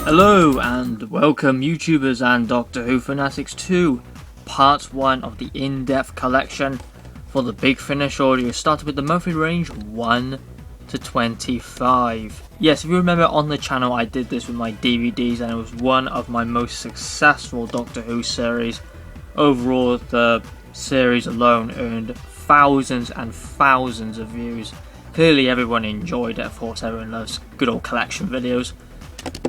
Hello and welcome YouTubers and Doctor Who fanatics to part 1 of the in-depth collection for the Big Finish audio, starting with the monthly range 1 to 25. Yes, if you remember on the channel I did this with my DVDs and it was one of my most successful Doctor Who series. Overall, the series alone earned thousands and thousands of views. Clearly everyone enjoyed it, of course everyone loves good old collection videos.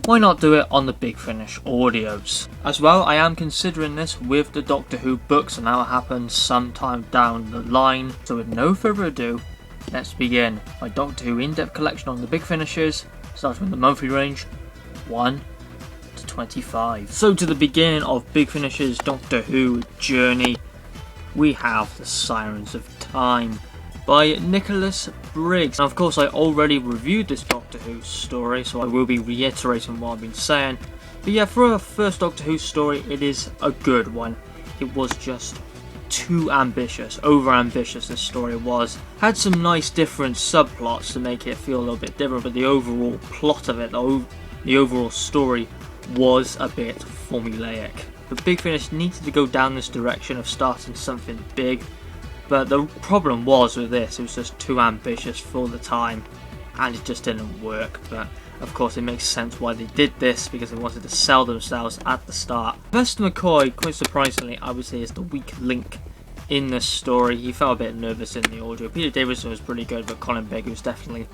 Why not do it on the Big Finish audios? As well, I am considering this with the Doctor Who books and that will happen sometime down the line. So with no further ado, let's begin my Doctor Who in-depth collection on the Big Finishers, starting with the monthly range 1 to 25. So to the beginning of Big Finishers Doctor Who journey, we have the Sirens of Time by Nicholas Briggs. Now of course I already reviewed this Doctor Who story, so I will be reiterating what I've been saying. But yeah, for a first Doctor Who story, it is a good one. It was just too ambitious, over ambitious this story was. Had some nice different subplots to make it feel a little bit different, but the overall plot of it, the overall story was a bit formulaic. The Big Finish needed to go down this direction of starting something big. But the problem was with this, it was just too ambitious for the time and it just didn't work. But of course it makes sense why they did this, because they wanted to sell themselves at the start. Professor McCoy, quite surprisingly, I would say is the weak link in this story. He felt a bit nervous in the audio. Peter Davison was pretty good, but Colin Baker was definitely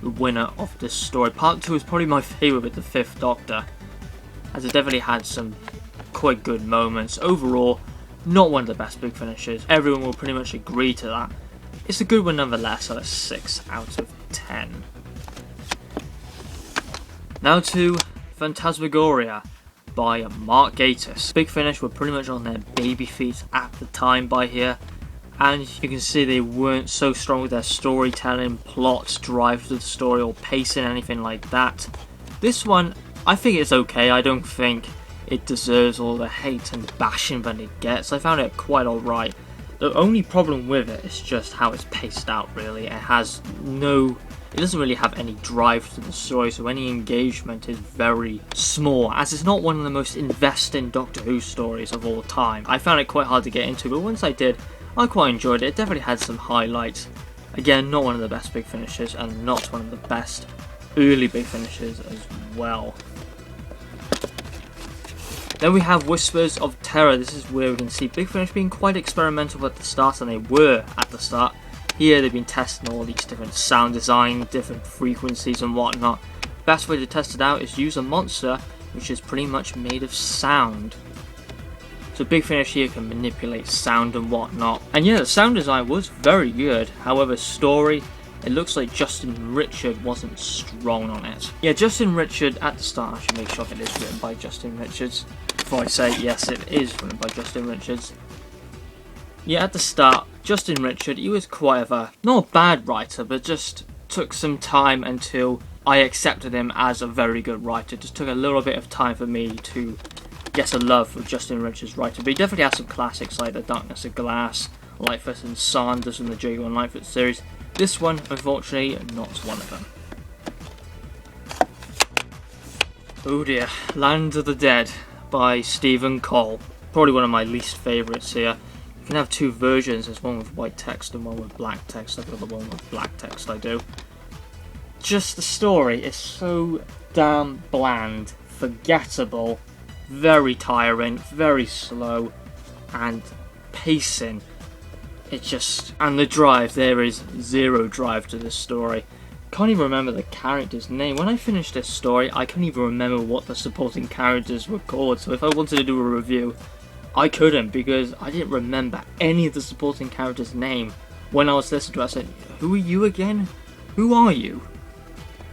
the winner of this story. Part 2 is probably my favourite with the 5th Doctor, as it definitely had some quite good moments. Overall, not one of the best Big Finishers. Everyone will pretty much agree to that. It's a good one nonetheless, so a 6 out of 10. Now to Phantasmagoria by Mark Gatiss. Big Finish were pretty much on their baby feet at the time by here, and you can see they weren't so strong with their storytelling, plots, drive to the story, or pacing, anything like that. This one, I think it's okay. I don't think it deserves all the hate and bashing that it gets. I found it quite alright. The only problem with it is just how it's paced out, really. It doesn't really have any drive to the story, so any engagement is very small, as it's not one of the most investing Doctor Who stories of all time. I found it quite hard to get into, but once I did, I quite enjoyed it. It definitely had some highlights. Again, not one of the best Big Finishers, and not one of the best early Big Finishers as well. Then we have Whispers of Terror. This is where we can see Big Finish being quite experimental at the start, and they were at the start. Here they've been testing all these different sound design, different frequencies and whatnot. Best way to test it out is use a monster which is pretty much made of sound. So Big Finish here can manipulate sound and whatnot. And yeah, the sound design was very good. However, story, it looks like Justin Richard wasn't strong on it. Yeah, Justin Richard at the start, I should make sure it is written by Justin Richards. Before I say yes, it is written by Justin Richards. Yeah, at the start, Justin Richard, he was quite not a bad writer, but just took some time until I accepted him as a very good writer. It just took a little bit of time for me to get a love for Justin Richards' writing. But he definitely has some classics like The Darkness of Glass, Lightfoot and Sanders from the Jago and Lightfoot series. This one, unfortunately, not one of them. Oh dear, Land of the Dead by Stephen Cole. Probably one of my least favourites here. You can have two versions, there's one with white text and one with black text. I've got the one with black text, I do. Just the story is so damn bland, forgettable, very tiring, very slow, and pacing. And the drive, there is zero drive to this story. Can't even remember the character's name. When I finished this story, I couldn't even remember what the supporting characters were called. So if I wanted to do a review, I couldn't, because I didn't remember any of the supporting characters' name. When I was listening to it, I said, who are you again? Who are you?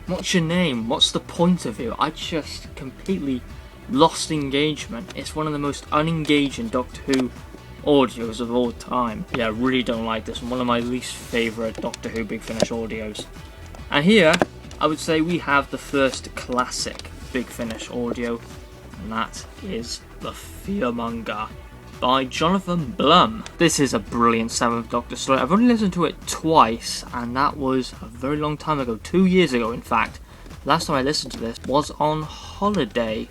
What's your name? What's the point of you? I just completely lost engagement. It's one of the most unengaging Doctor Who audios of all time. Yeah, I really don't like this one. One of my least favourite Doctor Who Big Finish audios. And here, I would say we have the first classic Big Finish audio, and that is The Fearmonger by Jonathan Blum. This is a brilliant 7th Doctor story. I've only listened to it twice, and that was a very long time ago, 2 years ago in fact. last time I listened to this was on holiday.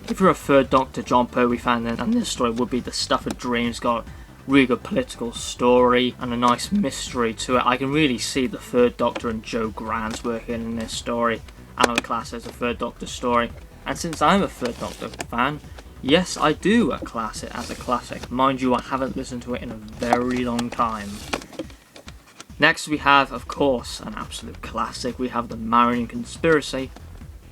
If you're a Third Doctor John Pertwee fan, then this story would be the stuff of dreams. Got a really good political story and a nice mystery to it. I can really see the Third Doctor and Joe Grant's working in this story. I know the class as a Third Doctor story. And since I'm a Third Doctor fan, yes, I do class it as a classic. Mind you, I haven't listened to it in a very long time. Next we have, of course, an absolute classic. We have the Marian Conspiracy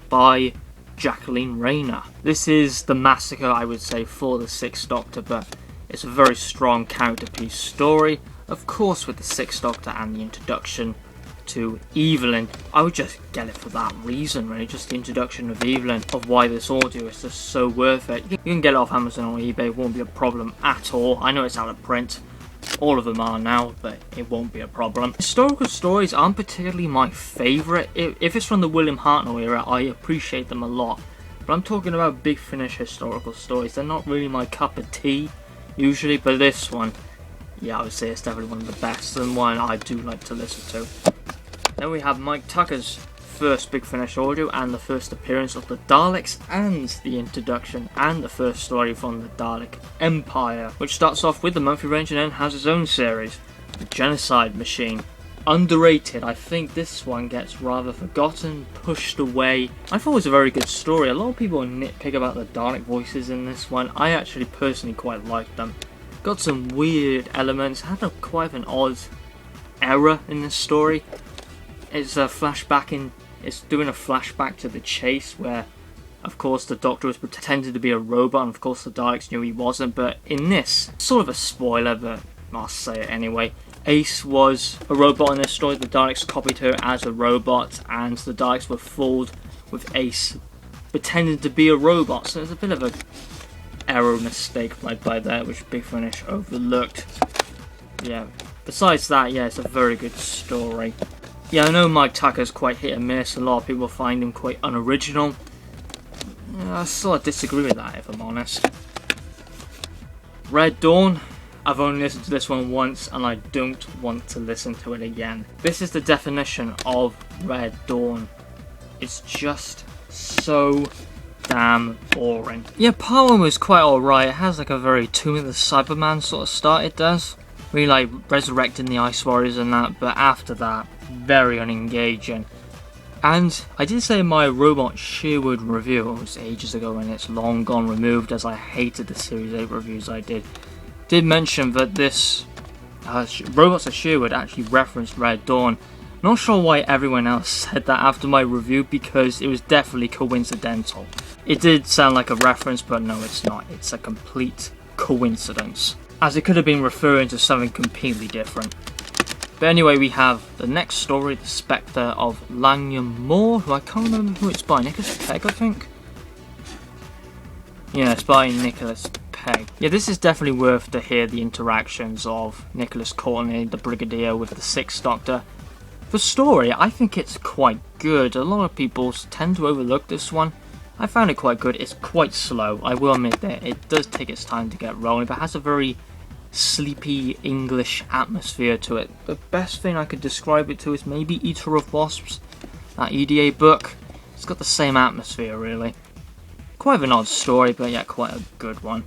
by Jacqueline Rayner. This is the massacre, I would say, for the Sixth Doctor, but it's a very strong character piece story. Of course, with the Sixth Doctor and the introduction to Evelyn, I would just get it for that reason, really. Just the introduction of Evelyn, of why this audio is just so worth it. You can get it off Amazon or eBay, it won't be a problem at all. I know it's out of print. All of them are now, but it won't be a problem. Historical stories aren't particularly my favourite. If it's from the William Hartnell era, I appreciate them a lot. But I'm talking about Big Finish historical stories. They're not really my cup of tea, usually, but this one, yeah, I would say it's definitely one of the best and one I do like to listen to. Then we have Mike Tucker's first Big Finish audio and the first appearance of the Daleks and the introduction and the first story from the Dalek Empire, which starts off with the monthly range and then has its own series, the Genocide Machine. Underrated. I think this one gets rather forgotten, pushed away. I thought it was a very good story. A lot of people nitpick about the Dalek voices in this one. I actually personally quite liked them. Got some weird elements, had quite an odd error in this story. It's a flashback it's doing a flashback to the chase where, of course, the Doctor was pretended to be a robot and of course the Daleks knew he wasn't, but in this, sort of a spoiler, but I'll say it anyway, Ace was a robot in this story. The Daleks copied her as a robot and the Daleks were fooled with Ace pretending to be a robot, so there's a bit of a error mistake right by there which Big Finish overlooked. Yeah, besides that, yeah, it's a very good story. Yeah, I know Mike Tucker's quite hit and miss. A lot of people find him quite unoriginal. I sort of disagree with that, if I'm honest. Red Dawn. I've only listened to this one once and I don't want to listen to it again. This is the definition of Red Dawn. It's just so damn boring. Yeah, part 1 was quite alright. It has like a very Tomb of the Cyberman sort of start, it does. Really like resurrecting the Ice Warriors and that, but after that, very unengaging. And I did say in my Robot Sherwood review, it was ages ago and it's long gone removed as I hated the Series 8 reviews I did mention that this Robots of Sherwood actually referenced Red Dawn. Not sure why everyone else said that after my review, because it was definitely coincidental. It did sound like a reference, but no, it's not. It's a complete coincidence, as it could have been referring to something completely different. But anyway, we have the next story, the Specter of Lanyon Moor, who I can't remember who it's by. Nicholas Pegg, I think? Yeah, it's by Nicholas Pegg. Yeah, this is definitely worth to hear the interactions of Nicholas Courtney, the Brigadier, with the Sixth Doctor. The story, I think it's quite good. A lot of people tend to overlook this one. I found it quite good. It's quite slow, I will admit that. It does take its time to get rolling, but it has a very sleepy English atmosphere to it. The best thing I could describe it to is maybe Eater of Wasps, that EDA book. It's got the same atmosphere, really. Quite of an odd story, but yeah, quite a good one.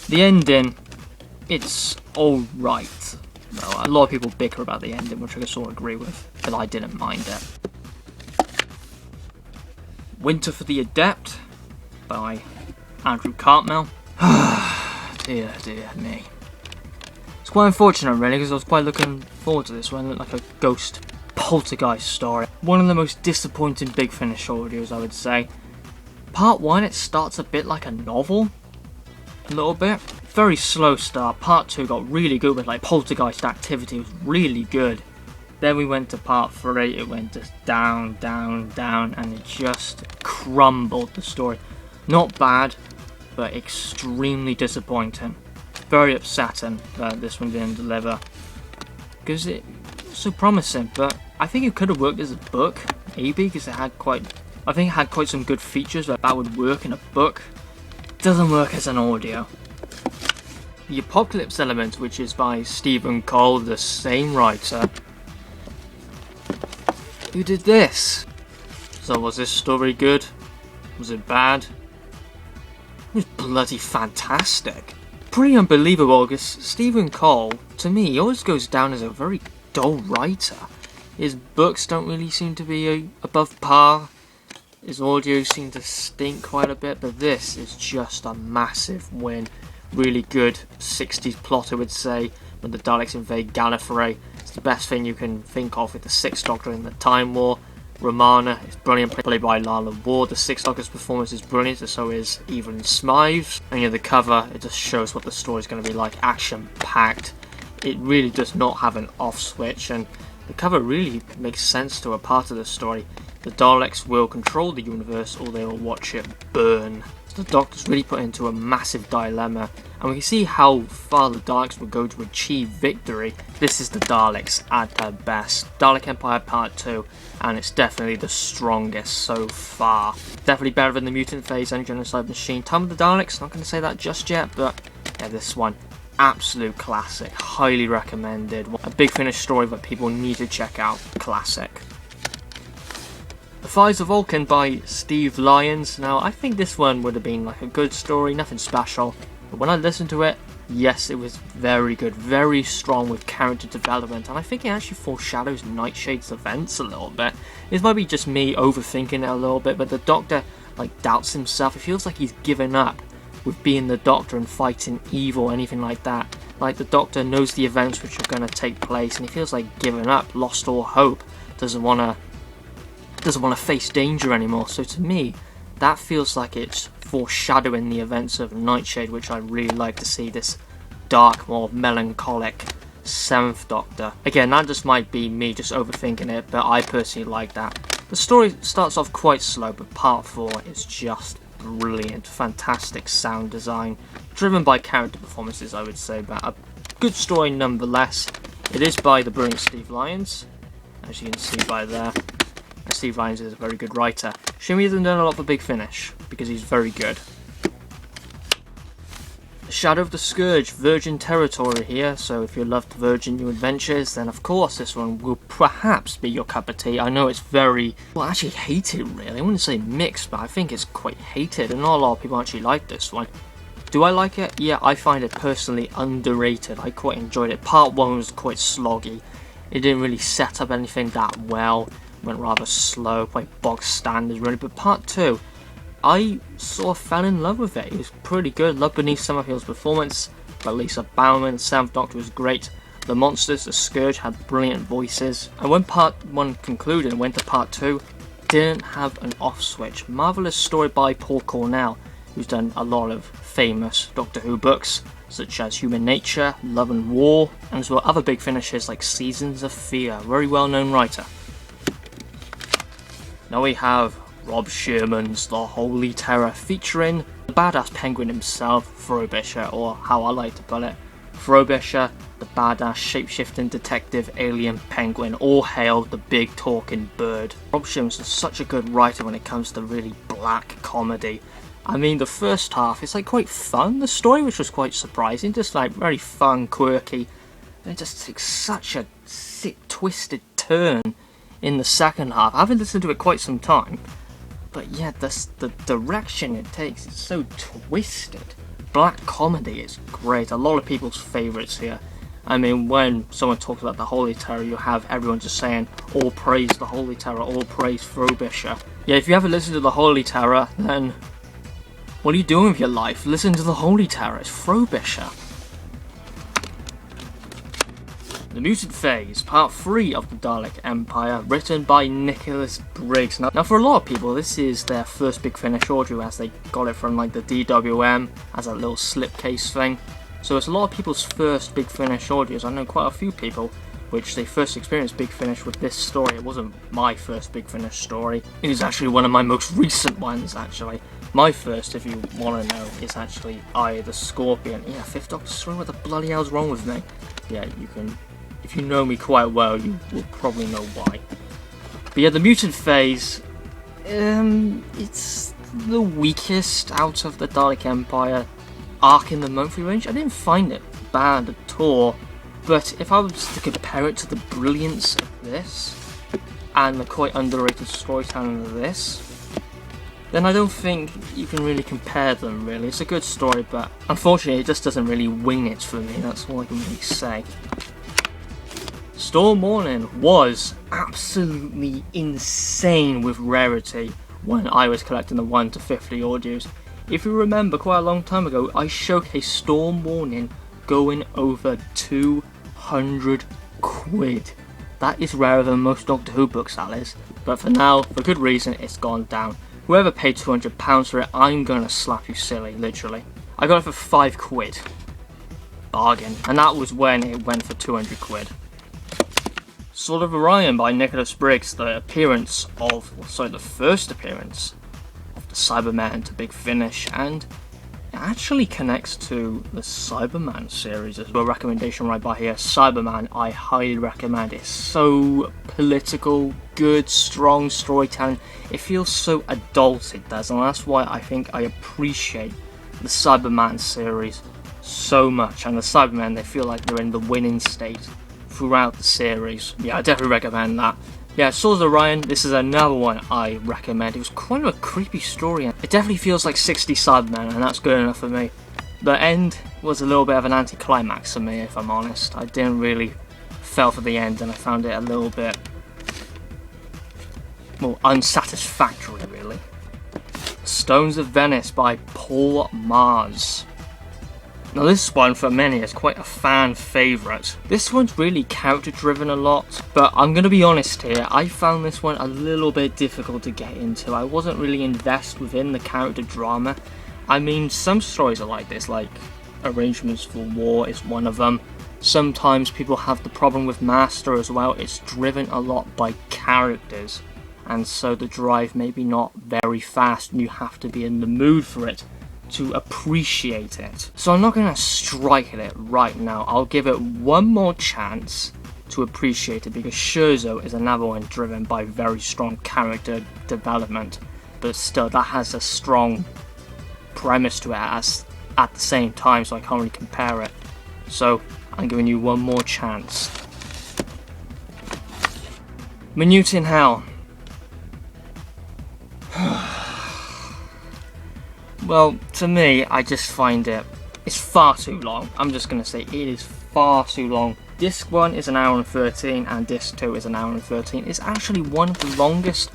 The ending, it's alright. Well, a lot of people bicker about the ending, which I sort of agree with, but I didn't mind it. Winter for the Adept by Andrew Cartmel. Dear me. It's quite unfortunate, really, because I was quite looking forward to this one. It looked like a ghost poltergeist story. One of the most disappointing Big Finish audios, I would say. Part 1, it starts a bit like a novel. A little bit. Very slow start. Part 2 got really good with like poltergeist activity. It was really good. Then we went to part 3. It went just down, down, down, and it just crumbled, the story. Not bad, but extremely disappointing. Very upsetting that this one didn't deliver, because it was so promising. But I think it could have worked as a book, maybe, because I think it had quite some good features that would work in a book. It doesn't work as an audio. The Apocalypse Element, which is by Stephen Cole, the same writer who did this. So was this story good? Was it bad? It was bloody fantastic. Pretty unbelievable because Stephen Cole, to me, he always goes down as a very dull writer. His books don't really seem to be above par. His audio seemed to stink quite a bit, but this is just a massive win. Really good 60s plot, I would say, when the Daleks invade Gallifrey. It's the best thing you can think of with the Sixth Doctor in the Time War. Romana is brilliant, played by Lala Ward. The Sixth Doctor's performance is brilliant, and so is Evelyn Smythe. And the cover, it just shows what the story's going to be like, action-packed. It really does not have an off switch, and the cover really makes sense to a part of the story. The Daleks will control the universe, or they will watch it burn. So the Doctor's really put into a massive dilemma, and we can see how far the Daleks will go to achieve victory. This is the Daleks at their best. Dalek Empire Part 2, and it's definitely the strongest so far. Definitely better than the Mutant Phase and Genocide Machine. Time of the Daleks, not going to say that just yet, but yeah, this one, absolute classic. Highly recommended. A Big Finish story that people need to check out. Classic. The Fires of Vulcan by Steve Lyons. Now, I think this one would have been like a good story, nothing special. But when I listened to it, yes, it was very good, very strong with character development, and I think it actually foreshadows Nightshade's events a little bit. This might be just me overthinking it a little bit, but the Doctor like doubts himself. It feels like he's given up with being the Doctor and fighting evil, anything like that. Like the Doctor knows the events which are going to take place, and he feels like giving up, lost all hope, doesn't want to face danger anymore. So to me, that feels like it's foreshadowing the events of Nightshade, which I really like to see, this dark, more melancholic 7th Doctor. Again, that just might be me just overthinking it, but I personally like that. The story starts off quite slow, but part 4 is just brilliant. Fantastic sound design, driven by character performances, I would say, but a good story nonetheless. It is by the brilliant Steve Lyons, as you can see by there. And Steve Lyons is a very good writer. Shame he hasn't done a lot for Big Finish, because he's very good. Shadow of the Scourge, Virgin Territory here, so if you loved Virgin New Adventures, then of course this one will perhaps be your cup of tea. I know it's very, well, actually hated really. I wouldn't say mixed, but I think it's quite hated, and not a lot of people actually like this one. Do I like it? Yeah, I find it personally underrated. I quite enjoyed it. Part 1 was quite sloggy. It didn't really set up anything that well. Went rather slow, quite bog standard really, but Part 2, I sort of fell in love with it. It was pretty good. Love Beneath Summerfield's performance, but Lisa Bowerman, the 7th Doctor was great. The monsters, the Scourge had brilliant voices. And when Part 1 concluded and went to Part 2, didn't have an off switch. Marvellous story by Paul Cornell, who's done a lot of famous Doctor Who books, such as Human Nature, Love and War, and as well other big finishes like Seasons of Fear. Very well known writer. Now we have Rob Sherman's The Holy Terror, featuring the badass penguin himself, Frobisher, or how I like to put it, Frobisher, the badass shape-shifting detective alien penguin. All hail the big talking bird. Rob Sherman's such a good writer when it comes to really black comedy. I mean, the first half is like quite fun, the story, which was quite surprising, just like very fun, quirky, and it just takes such a sick, twisted turn in the second half. I haven't listened to it quite some time, but yeah, the direction it takes is so twisted. Black comedy is great. A lot of people's favourites here. I mean, when someone talks about the Holy Terror, you have everyone just saying, all praise the Holy Terror, all praise Frobisher. Yeah, if you haven't listened to the Holy Terror, then what are you doing with your life? Listen to the Holy Terror, it's Frobisher. The Mutant Phase, Part 3 of the Dalek Empire, written by Nicholas Briggs. Now for a lot of people, this is their first Big Finish audio, as they got it from like the DWM as a little slipcase thing. So it's a lot of people's first Big Finish audios. I know quite a few people which they first experienced Big Finish with this story. It wasn't my first Big Finish story. It is actually one of my most recent ones, actually. My first, if you want to know, is actually Eye of the Scorpion. Yeah, 5th Doctor story, what the bloody hell's wrong with me? Yeah, you can... If you know me quite well, you will probably know why. But yeah, the Mutant Phase, it's the weakest out of the Dalek Empire arc in the monthly range. I didn't find it bad at all, but if I was to compare it to the brilliance of this, and the quite underrated storytelling of this, then I don't think you can really compare them, really. It's a good story, but unfortunately it just doesn't really win it for me, that's all I can really say. Storm Warning was absolutely insane with rarity when I was collecting the 1 to 50 audios. If you remember, quite a long time ago, I showcased Storm Warning going over 200 quid. That is rarer than most Doctor Who books, that is. But for now, for good reason, it's gone down. Whoever paid £200 for it, I'm gonna slap you silly, literally. I got it for 5 quid. Bargain. And that was when it went for 200 quid. Sword of Orion by Nicholas Briggs, the first appearance of the Cyberman to Big Finish, and it actually connects to the Cyberman series as well. Recommendation right by here. Cyberman, I highly recommend. It's so political, good, strong storytelling. It feels so adult, it does, and that's why I think I appreciate the Cyberman series so much. And the Cybermen, they feel like they're in the winning state throughout the series. Yeah, I definitely recommend that. Yeah, Swords of Orion, this is another one I recommend. It was quite a creepy story. It definitely feels like 60 Cybermen, and that's good enough for me. The end was a little bit of an anticlimax for me, if I'm honest. I didn't really fell for the end, and I found it a little bit more unsatisfactory, really. Stones of Venice by Paul Mars. Now this one for many is quite a fan favourite. This one's really character driven a lot, but I'm going to be honest here, I found this one a little bit difficult to get into. I wasn't really invested within the character drama. I mean, some stories are like this, like Arrangements for War is one of them. Sometimes people have the problem with Master as well. It's driven a lot by characters, and so the drive may be not very fast and you have to be in the mood for it to appreciate it. So I'm not going to strike at it right now. I'll give it one more chance to appreciate it, because Scherzo is another one driven by very strong character development, but still that has a strong premise to it at the same time, so I can't really compare it. So I'm giving you one more chance. Minuet in Hell. Well, to me, I just find it's far too long. I'm just going to say it is far too long. Disc 1 is an hour and 13, and Disc 2 is an hour and 13. It's actually one of the longest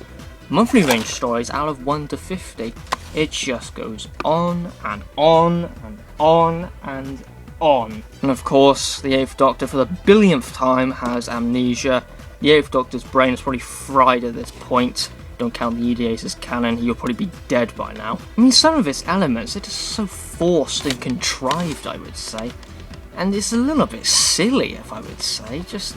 monthly range stories out of 1 to 50. It just goes on and on and on and on. And of course, the 8th Doctor, for the billionth time, has amnesia. The 8th Doctor's brain is probably fried at this point. Don't count the EDAs as canon, he'll probably be dead by now. I mean, some of its elements are just so forced and contrived, I would say. And it's a little bit silly, if I would say. Just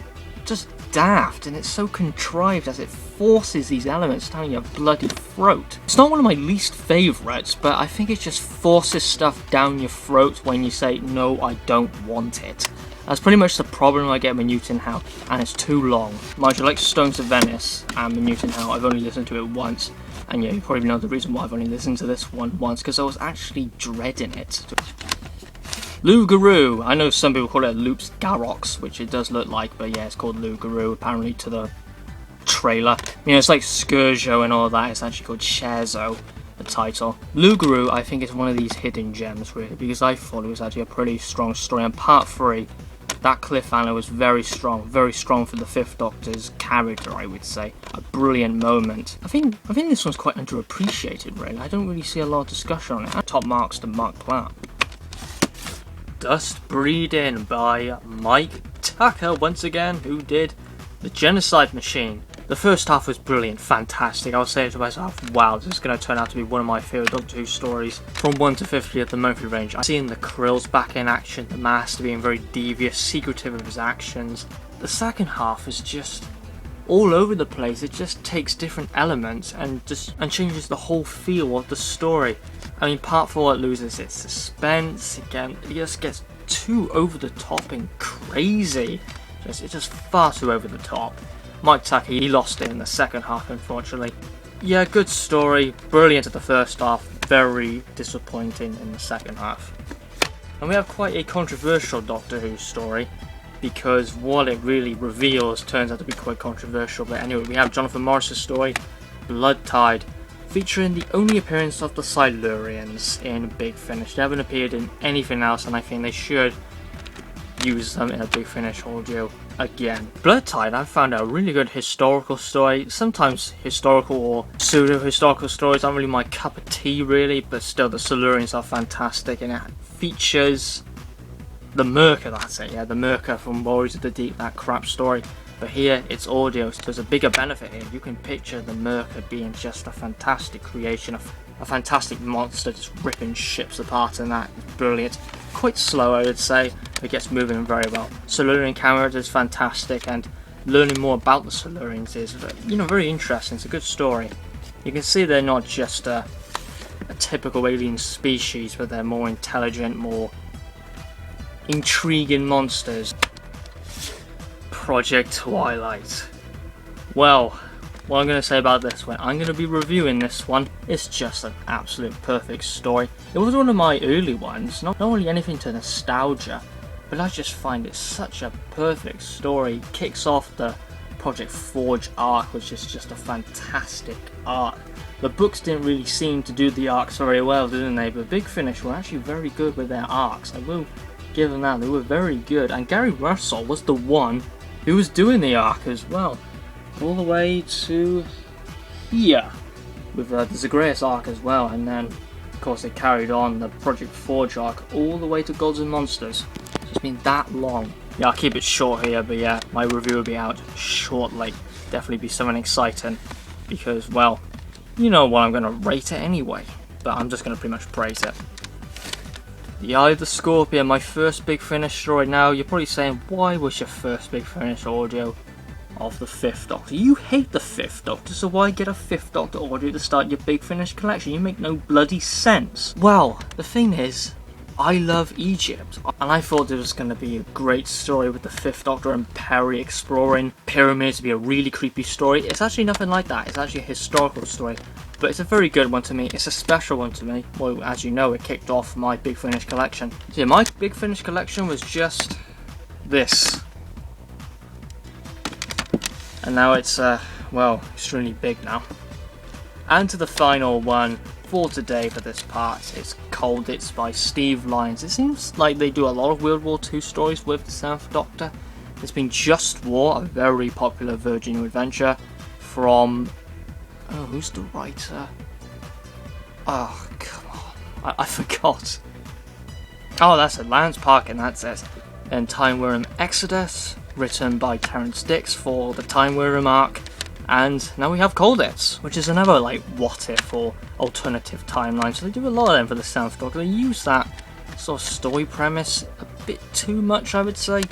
daft, and it's so contrived as it forces these elements down your bloody throat. It's not one of my least favourites, but I think it just forces stuff down your throat when you say, no, I don't want it. That's pretty much the problem I get with Minuet in Hell, and it's too long. Mind you, like Stones of Venice and Minuet in Hell, I've only listened to it once, and yeah, you probably know the reason why I've only listened to this one once, because I was actually dreading it. Loup-Garou, I know some people call it Loup-Garou, which it does look like, but yeah, it's called Loup-Garou, apparently to the trailer. You know, it's like Scourge and all that, it's actually called Scherzo, the title. Loup-Garou, I think, is one of these hidden gems, really, because I thought it was actually a pretty strong story, and part 3, that cliffhanger was very strong for the 5th Doctor's character, I would say. A brilliant moment. I think this one's quite underappreciated, really. I don't really see a lot of discussion on it. Top marks to Mark Platt. Dust Breeding by Mike Tucker, once again, who did the Genocide Machine. The first half was brilliant, fantastic. I was saying to myself, wow, this is going to turn out to be one of my favourite Doctor Who stories from 1 to 50 at the monthly range. I'm seeing the Krills back in action, the Master being very devious, secretive of his actions. The second half is just all over the place. It just takes different elements and changes the whole feel of the story. I mean, part 4 loses its suspense again. It just gets too over the top and crazy. It's just far too over the top. Mike Tucker, he lost it in the second half, unfortunately. Yeah, good story, brilliant at the first half, very disappointing in the second half. And we have quite a controversial Doctor Who story. because what it really reveals turns out to be quite controversial. But anyway, we have Jonathan Morris's story, Bloodtide, featuring the only appearance of the Silurians in Big Finish. They haven't appeared in anything else, and I think they should use them in a Big Finish audio again. Bloodtide, I found a really good historical story. Sometimes historical or pseudo-historical stories aren't really my cup of tea really, but still the Silurians are fantastic, and it features the Merker, that's it, yeah, the Merker from Warriors of the Deep, that crap story. But here it's audio, so there's a bigger benefit here. You can picture the Merker being just a fantastic creation, a fantastic monster just ripping ships apart, and that is brilliant. Quite slow, I would say, but it gets moving very well. Silurian character is fantastic, and learning more about the Silurians is, you know, very interesting. It's a good story. You can see they're not just a typical alien species, but they're more intelligent, more intriguing monsters. Project Twilight. Well, what I'm going to say about this one, I'm going to be reviewing this one. It's just an absolute perfect story. It was one of my early ones, not only anything to nostalgia, but I just find it such a perfect story. It kicks off the Project Forge arc, which is just a fantastic arc. The books didn't really seem to do the arcs very well, didn't they? But Big Finish were actually very good with their arcs. I will give them that, they were very good. And Gary Russell was the one who was doing the arc as well, all the way to here, with the Zagreus arc as well, and then of course they carried on the Project Forge arc all the way to Gods and Monsters. So it's been that long. Yeah, I'll keep it short here, but yeah, my review will be out shortly. Definitely be something exciting, because, well, you know what I'm going to rate it anyway, but I'm just going to pretty much praise it. The Eye of the Scorpion, my first Big Finish story. Now, you're probably saying, why was your first Big Finish audio of the 5th Doctor? You hate the 5th Doctor, so why get a 5th Doctor audio to start your Big Finish collection? You make no bloody sense. Well, the thing is, I love Egypt, and I thought it was going to be a great story with the 5th Doctor and Perry exploring pyramids to be a really creepy story. It's actually nothing like that. It's actually a historical story, but it's a very good one to me. It's a special one to me. Well, as you know, it kicked off my Big Finish collection. So yeah, my Big Finish collection was just this. And now it's, well, extremely big now. And to the final one for today for this part, it's Colditz by Steve Lyons. It seems like they do a lot of World War II stories with the 7th Doctor. There's been Just War, a very popular Virgin adventure from... oh, who's the writer? Oh, come on. I forgot. Oh, that's it. Lance Parkin, that's it. And Time Worm Exodus, written by Terrence Dix for the Time Worm arc. And now we have Colditz, which is another, like, what if or alternative timeline. So they do a lot of them for the 7th Doctor. They use that sort of story premise a bit too much, I would say.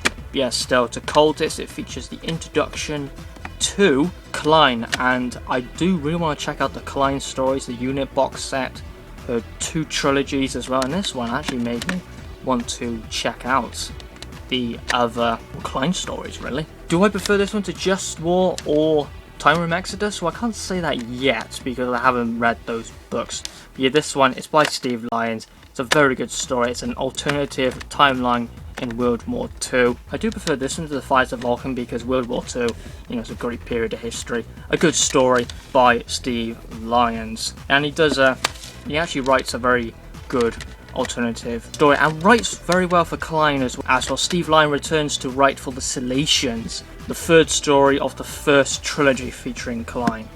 But yeah, still, to Colditz, it features the introduction to Klein, and I do really want to check out the Klein stories, the unit box set, 2 trilogies as well, and this one actually made me want to check out the other Klein stories, really. Do I prefer this one to Just War or Time Worm Exodus? Well, I can't say that yet because I haven't read those books. But yeah, this one, it's by Steve Lyons. It's a very good story. It's an alternative timeline in World War II. I do prefer this one to the Fires of Vulcan because World War II, you know, it's a great period of history. A good story by Steve Lyons. And he does he actually writes a very good alternative story and writes very well for Klein as well. Steve Lyons returns to write for the Salatians, the 3rd story of the 1st trilogy featuring Klein.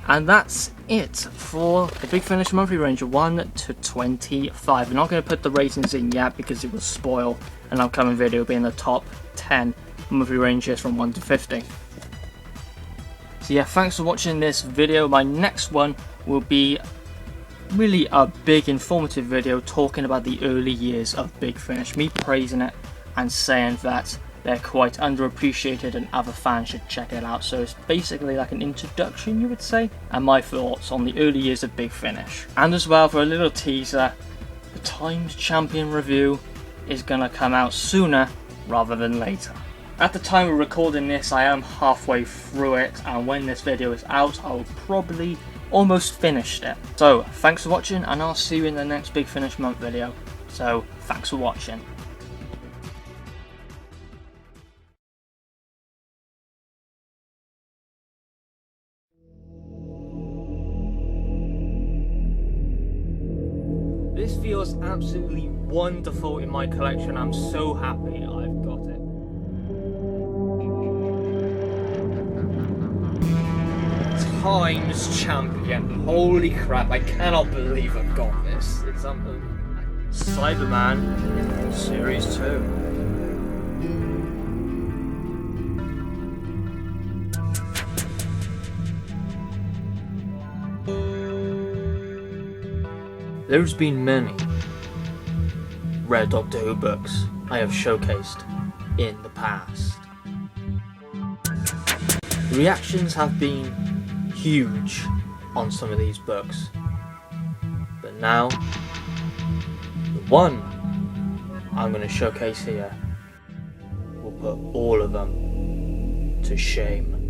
And that's it for the Big Finish monthly range 1 to 25. I'm not going to put the ratings in yet because it will spoil an upcoming video being the top 10 monthly ranges from 1 to 50. So yeah, thanks for watching this video. My next one will be really a big informative video talking about the early years of Big Finish, me praising it and saying that they're quite underappreciated and other fans should check it out. So it's basically like an introduction, you would say, and my thoughts on the early years of Big Finish. And as well, for a little teaser, the Times Champion review is gonna come out sooner rather than later. At the time of recording this, I am halfway through it, and when this video is out, I'll probably almost finished it. So thanks for watching, and I'll see you in the next Big Finish month video. So thanks for watching. This feels absolutely wonderful in my collection. I'm so happy I've got it. Times Champion. Holy crap, I cannot believe I've got this. It's unbelievable. Cyberman Series 2. There's been many rare Doctor Who books I have showcased in the past. The reactions have been huge on some of these books, but now the one I'm going to showcase here will put all of them to shame.